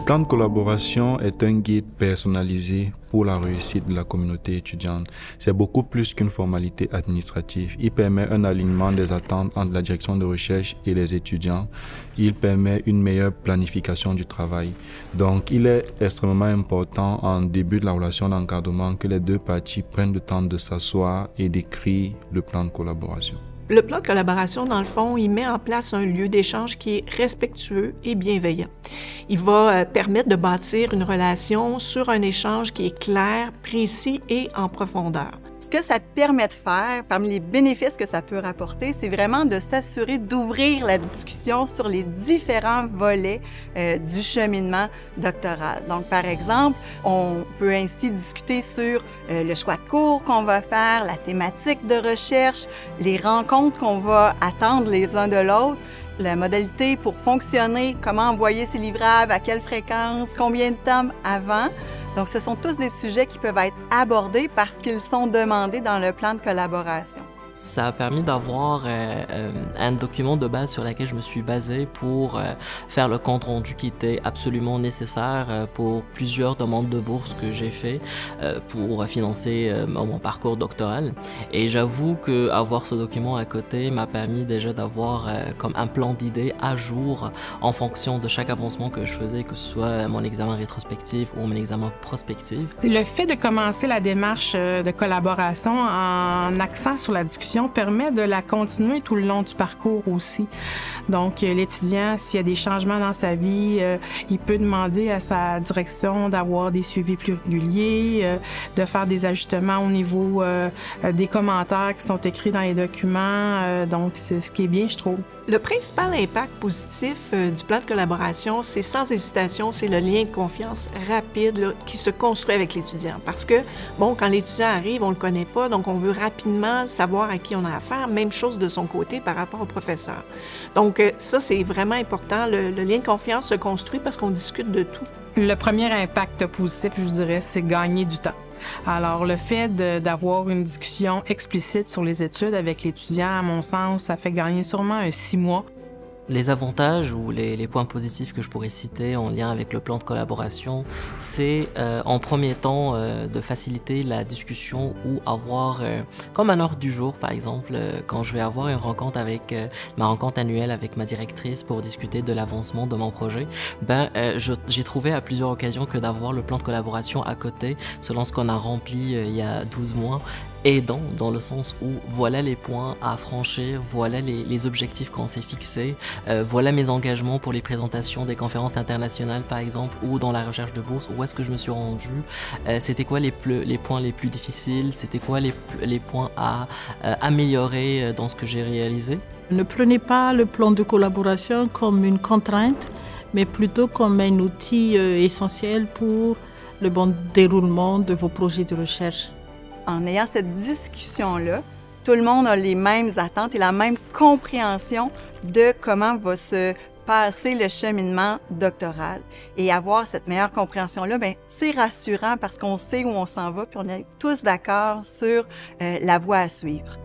plan de collaboration est un guide personnalisé pour la réussite de la communauté étudiante. C'est beaucoup plus qu'une formalité administrative. Il permet un alignement des attentes entre la direction de recherche et les étudiants. Il permet une meilleure planification du travail. Donc, il est extrêmement important en début de la relation d'encadrement que les deux parties prennent le temps de s'asseoir et d'écrire le plan de collaboration. Le plan de collaboration, dans le fond, il met en place un lieu d'échange qui est respectueux et bienveillant. Il va permettre de bâtir une relation sur un échange qui est clair, précis et en profondeur. Ce que ça permet de faire, parmi les bénéfices que ça peut rapporter, c'est vraiment de s'assurer d'ouvrir la discussion sur les différents volets du cheminement doctoral. Donc, par exemple, on peut ainsi discuter sur le choix de cours qu'on va faire, la thématique de recherche, les rencontres qu'on va attendre les uns de l'autre, la modalité pour fonctionner, comment envoyer ses livrables, à quelle fréquence, combien de temps avant. Donc, ce sont tous des sujets qui peuvent être abordés parce qu'ils sont demandés dans le plan de collaboration. Ça a permis d'avoir un document de base sur lequel je me suis basé pour faire le compte-rendu qui était absolument nécessaire pour plusieurs demandes de bourse que j'ai fait pour financer mon parcours doctoral. Et j'avoue qu'avoir ce document à côté m'a permis déjà d'avoir comme un plan d'idées à jour en fonction de chaque avancement que je faisais, que ce soit mon examen rétrospectif ou mon examen prospectif. Le fait de commencer la démarche de collaboration en accent sur la discussion permet de la continuer tout le long du parcours aussi. Donc, l'étudiant, s'il y a des changements dans sa vie, il peut demander à sa direction d'avoir des suivis plus réguliers, de faire des ajustements au niveau des commentaires qui sont écrits dans les documents. Donc, c'est ce qui est bien, je trouve. Le principal impact positif du plan de collaboration, c'est sans hésitation, c'est le lien de confiance rapide là, qui se construit avec l'étudiant. Parce que, bon, quand l'étudiant arrive, on ne le connaît pas, donc on veut rapidement savoir à qui on a affaire. Même chose de son côté par rapport au professeur. Donc ça, c'est vraiment important. Le lien de confiance se construit parce qu'on discute de tout. Le premier impact positif, je vous dirais, c'est gagner du temps. Alors, le fait d'avoir une discussion explicite sur les études avec l'étudiant, à mon sens, ça fait gagner sûrement un 6 mois. Les avantages ou les points positifs que je pourrais citer en lien avec le plan de collaboration, c'est en premier temps de faciliter la discussion ou avoir, comme un ordre du jour par exemple, quand je vais avoir une rencontre avec ma rencontre annuelle avec ma directrice pour discuter de l'avancement de mon projet, j'ai trouvé à plusieurs occasions que d'avoir le plan de collaboration à côté, selon ce qu'on a rempli il y a 12 mois, aidant dans le sens où voilà les points à franchir, voilà les objectifs qu'on s'est fixés, voilà mes engagements pour les présentations des conférences internationales par exemple ou dans la recherche de bourse, où est-ce que je me suis rendu, c'était quoi les points les plus difficiles, c'était quoi les points à améliorer dans ce que j'ai réalisé. Ne prenez pas le plan de collaboration comme une contrainte, mais plutôt comme un outil essentiel pour le bon déroulement de vos projets de recherche. En ayant cette discussion-là, tout le monde a les mêmes attentes et la même compréhension de comment va se passer le cheminement doctoral. Et avoir cette meilleure compréhension-là, c'est rassurant parce qu'on sait où on s'en va puis on est tous d'accord sur la voie à suivre.